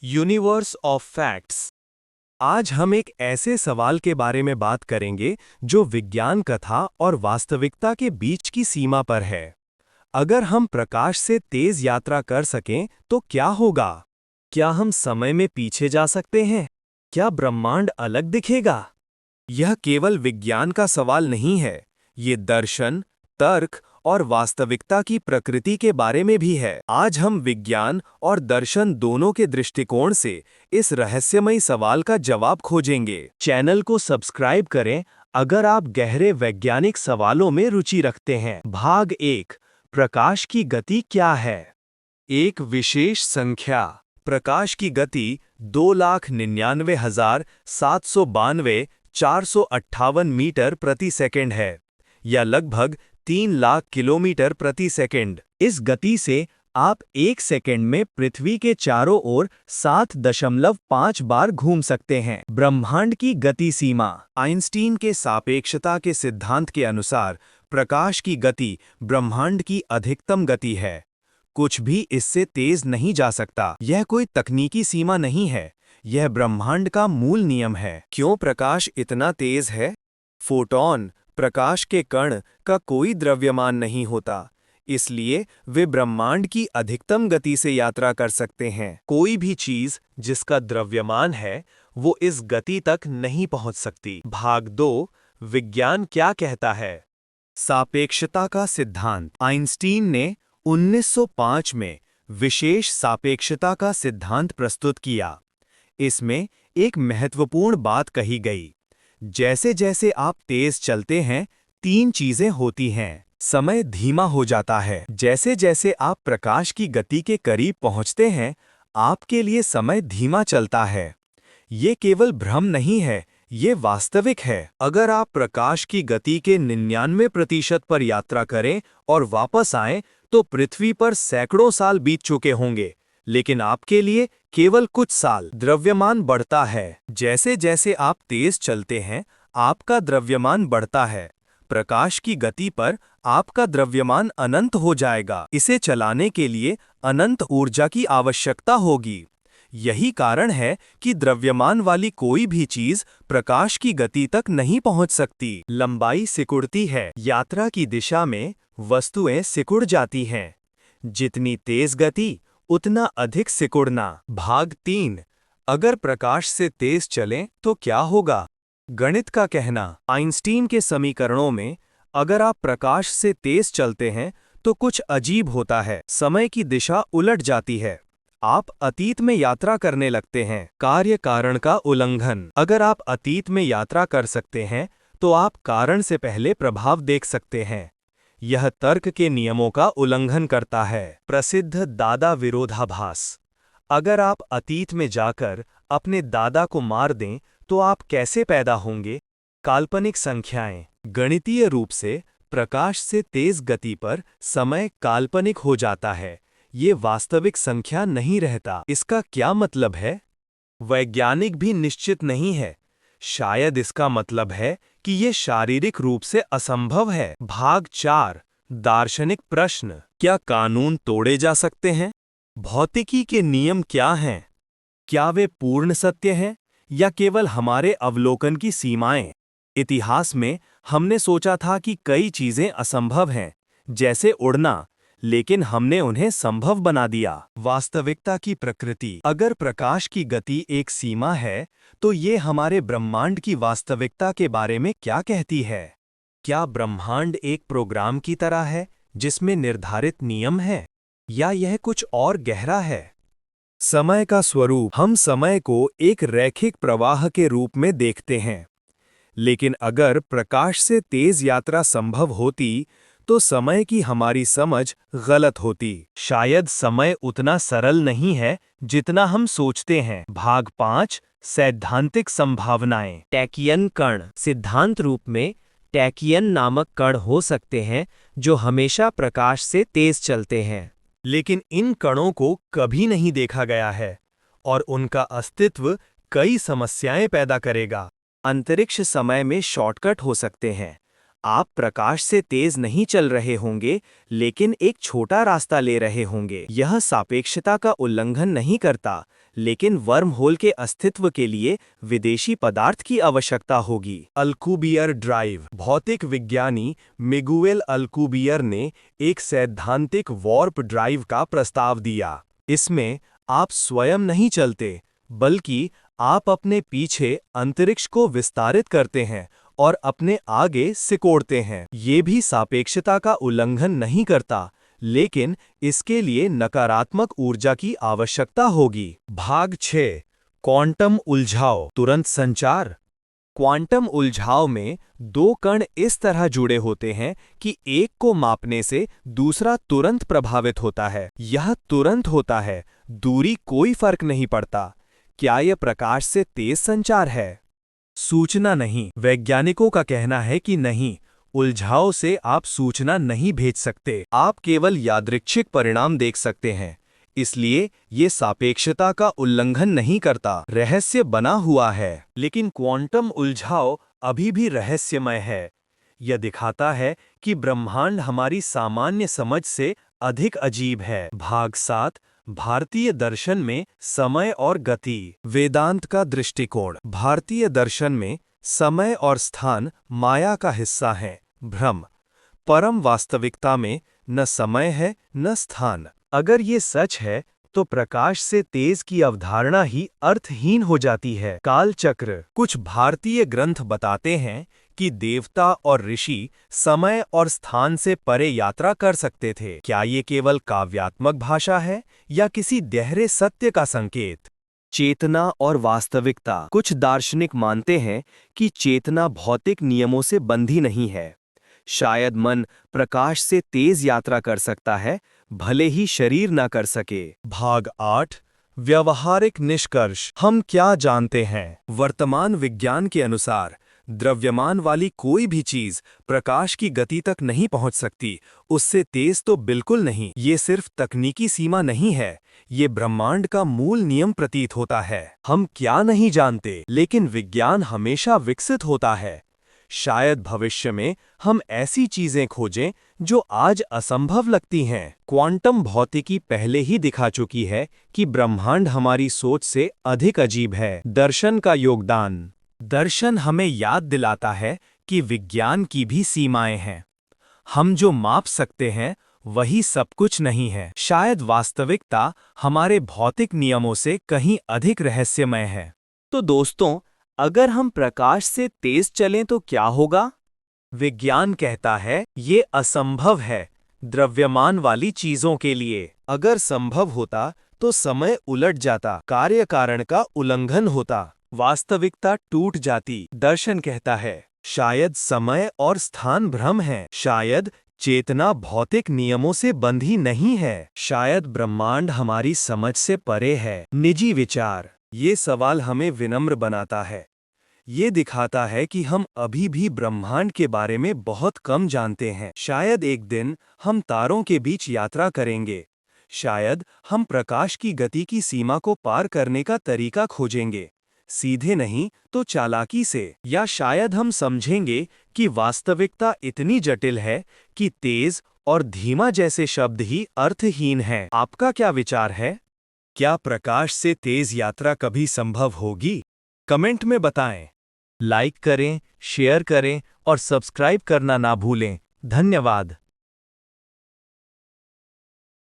Universe of facts. आज हम एक ऐसे सवाल के बारे में बात करेंगे जो विज्ञान कथा और वास्तविकता के बीच की सीमा पर है। अगर हम प्रकाश से तेज यात्रा कर सकें तो क्या होगा? क्या हम समय में पीछे जा सकते हैं? क्या ब्रह्मांड अलग दिखेगा? यह केवल विज्ञान का सवाल नहीं है, ये दर्शन, तर्क और वास्तविकता की प्रकृति के बारे में भी है। आज हम विज्ञान और दर्शन दोनों के दृष्टिकोण से इस रहस्यमयी सवाल का जवाब खोजेंगे। चैनल को सब्सक्राइब करें अगर आप गहरे वैज्ञानिक सवालों में रुचि रखते हैं। भाग 1, प्रकाश की गति क्या है? एक विशेष संख्या। प्रकाश की गति 2,99,792,458 मीटर प्रति सेकंड है, या लगभग 3 लाख किलोमीटर प्रति सेकंड। इस गति से आप एक सेकंड में पृथ्वी के चारों ओर 7.5 बार घूम सकते हैं। ब्रह्मांड की गति सीमा। आइंस्टीन के सापेक्षता के सिद्धांत के अनुसार प्रकाश की गति ब्रह्मांड की अधिकतम गति है। कुछ भी इससे तेज नहीं जा सकता। यह कोई तकनीकी सीमा नहीं है, यह ब्रह्मांड का मूल नियम है। क्यों प्रकाश इतना तेज है? फोटॉन, प्रकाश के कण का कोई द्रव्यमान नहीं होता, इसलिए वे ब्रह्मांड की अधिकतम गति से यात्रा कर सकते हैं। कोई भी चीज जिसका द्रव्यमान है वो इस गति तक नहीं पहुंच सकती। भाग 2, विज्ञान क्या कहता है? सापेक्षता का सिद्धांत। आइंस्टीन ने 1905 में विशेष सापेक्षता का सिद्धांत प्रस्तुत किया। इसमें एक महत्वपूर्ण बात कही गई। जैसे जैसे आप तेज चलते हैं, 3 चीजें होती हैं। समय धीमा हो जाता है। जैसे जैसे आप प्रकाश की गति के करीब पहुंचते हैं, आपके लिए समय धीमा चलता है। ये केवल भ्रम नहीं है, ये वास्तविक है। अगर आप प्रकाश की गति के 99% पर यात्रा करें और वापस आएं, तो पृथ्वी पर सैकड़ों साल बीत चुके होंगे, लेकिन आपके लिए केवल कुछ साल। द्रव्यमान बढ़ता है। जैसे जैसे आप तेज चलते हैं, आपका द्रव्यमान बढ़ता है। प्रकाश की गति पर आपका द्रव्यमान अनंत हो जाएगा। इसे चलाने के लिए अनंत ऊर्जा की आवश्यकता होगी। यही कारण है कि द्रव्यमान वाली कोई भी चीज प्रकाश की गति तक नहीं पहुंच सकती। लंबाई सिकुड़ती है। यात्रा की दिशा में वस्तुएं सिकुड़ जाती हैं। जितनी तेज गति, उतना अधिक सिकुड़ना। भाग 3, अगर प्रकाश से तेज चलें तो क्या होगा? गणित का कहना। आइंस्टीन के समीकरणों में अगर आप प्रकाश से तेज चलते हैं तो कुछ अजीब होता है। समय की दिशा उलट जाती है। आप अतीत में यात्रा करने लगते हैं। कार्य कारण का उल्लंघन। अगर आप अतीत में यात्रा कर सकते हैं तो आप कारण से पहले प्रभाव देख सकते हैं। यह तर्क के नियमों का उल्लंघन करता है। प्रसिद्ध दादा विरोधाभास। अगर आप अतीत में जाकर अपने दादा को मार दें तो आप कैसे पैदा होंगे? काल्पनिक संख्याएं। गणितीय रूप से प्रकाश से तेज गति पर समय काल्पनिक हो जाता है, ये वास्तविक संख्या नहीं रहता। इसका क्या मतलब है? वैज्ञानिक भी निश्चित नहीं है। शायद इसका मतलब है कि ये शारीरिक रूप से असंभव है। भाग 4, दार्शनिक प्रश्न। क्या कानून तोड़े जा सकते हैं? भौतिकी के नियम क्या हैं? क्या वे पूर्ण सत्य हैं या केवल हमारे अवलोकन की सीमाएं? इतिहास में हमने सोचा था कि कई चीजें असंभव हैं, जैसे उड़ना, लेकिन हमने उन्हें संभव बना दिया। वास्तविकता की प्रकृति। अगर प्रकाश की गति एक सीमा है, तो ये हमारे ब्रह्मांड की वास्तविकता के बारे में क्या कहती है? क्या ब्रह्मांड एक प्रोग्राम की तरह है जिसमें निर्धारित नियम है, या यह कुछ और गहरा है? समय का स्वरूप। हम समय को एक रैखिक प्रवाह के रूप में देखते हैं, लेकिन अगर प्रकाश से तेज यात्रा संभव होती तो समय की हमारी समझ गलत होती। शायद समय उतना सरल नहीं है जितना हम सोचते हैं। भाग 5, सैद्धांतिक संभावनाएं। टैकियन कण। सिद्धांत रूप में टैकियन नामक कण हो सकते हैं जो हमेशा प्रकाश से तेज चलते हैं, लेकिन इन कणों को कभी नहीं देखा गया है और उनका अस्तित्व कई समस्याएं पैदा करेगा। अंतरिक्ष समय में शॉर्टकट हो सकते हैं। आप प्रकाश से तेज नहीं चल रहे होंगे, लेकिन एक छोटा रास्ता ले रहे होंगे। यह सापेक्षता का उल्लंघन नहीं करता, लेकिन वर्म होल के अस्तित्व के लिए विदेशी पदार्थ की आवश्यकता होगी। अल्कुबियर ड्राइव। भौतिक विज्ञानी मिगुएल अल्कुबियर ने एक सैद्धांतिक वॉर्प ड्राइव का प्रस्ताव दिया। इसमें आप स्वयं नहीं चलते, बल्कि आप अपने पीछे अंतरिक्ष को विस्तारित करते हैं और अपने आगे सिकोड़ते हैं। ये भी सापेक्षता का उल्लंघन नहीं करता, लेकिन इसके लिए नकारात्मक ऊर्जा की आवश्यकता होगी। भाग 6। क्वांटम उलझाव, तुरंत संचार। क्वांटम उलझाव में दो कण इस तरह जुड़े होते हैं कि एक को मापने से दूसरा तुरंत प्रभावित होता है। यह तुरंत होता है, दूरी कोई फर्क नहीं पड़ता। क्या यह प्रकाश से तेज संचार है? सूचना नहीं। वैज्ञानिकों का कहना है कि नहीं, उलझाव से आप सूचना नहीं भेज सकते, आप केवल यादृच्छिक परिणाम देख सकते हैं। इसलिए ये सापेक्षता का उल्लंघन नहीं करता, रहस्य बना हुआ है। लेकिन क्वांटम उलझाव अभी भी रहस्यमय है। यह दिखाता है कि ब्रह्मांड हमारी सामान्य समझ से अधिक अजीब है। भाग 7। भारतीय दर्शन में समय और गति। वेदांत का दृष्टिकोण। भारतीय दर्शन में समय और स्थान माया का हिस्सा हैं, भ्रम। परम वास्तविकता में न समय है न स्थान। अगर ये सच है तो प्रकाश से तेज की अवधारणा ही अर्थहीन हो जाती है। कालचक्र। कुछ भारतीय ग्रंथ बताते हैं कि देवता और ऋषि समय और स्थान से परे यात्रा कर सकते थे। क्या ये केवल काव्यात्मक भाषा है या किसी गहरे सत्य का संकेत? चेतना और वास्तविकता। कुछ दार्शनिक मानते हैं कि चेतना भौतिक नियमों से बंधी नहीं है। शायद मन प्रकाश से तेज यात्रा कर सकता है, भले ही शरीर ना कर सके। भाग 8। व्यवहारिक निष्कर्ष। हम क्या जानते हैं? वर्तमान विज्ञान के अनुसार द्रव्यमान वाली कोई भी चीज प्रकाश की गति तक नहीं पहुंच सकती, उससे तेज तो बिल्कुल नहीं। ये सिर्फ तकनीकी सीमा नहीं है, ये ब्रह्मांड का मूल नियम प्रतीत होता है। हम क्या नहीं जानते, लेकिन विज्ञान हमेशा विकसित होता है। शायद भविष्य में हम ऐसी चीजें खोजें जो आज असंभव लगती हैं। क्वांटम भौतिकी पहले ही दिखा चुकी है कि ब्रह्मांड हमारी सोच से अधिक अजीब है। दर्शन का योगदान। दर्शन हमें याद दिलाता है कि विज्ञान की भी सीमाएं हैं। हम जो माप सकते हैं वही सब कुछ नहीं है। शायद वास्तविकता हमारे भौतिक नियमों से कहीं अधिक रहस्यमय है। तो दोस्तों, अगर हम प्रकाश से तेज चलें तो क्या होगा? विज्ञान कहता है ये असंभव है द्रव्यमान वाली चीजों के लिए। अगर संभव होता तो समय उलट जाता, कार्य कारण का उल्लंघन होता, वास्तविकता टूट जाती। दर्शन कहता है शायद समय और स्थान भ्रम है, शायद चेतना भौतिक नियमों से बंधी नहीं है, शायद ब्रह्मांड हमारी समझ से परे है। निजी विचार। ये सवाल हमें विनम्र बनाता है। ये दिखाता है कि हम अभी भी ब्रह्मांड के बारे में बहुत कम जानते हैं। शायद एक दिन हम तारों के बीच यात्रा करेंगे। शायद हम प्रकाश की गति की सीमा को पार करने का तरीका खोजेंगे, सीधे नहीं तो चालाकी से। या शायद हम समझेंगे कि वास्तविकता इतनी जटिल है कि तेज और धीमा जैसे शब्द ही अर्थहीन हैं। आपका क्या विचार है? क्या प्रकाश से तेज यात्रा कभी संभव होगी? कमेंट में बताएं। लाइक करें, शेयर करें और सब्सक्राइब करना ना भूलें। धन्यवाद।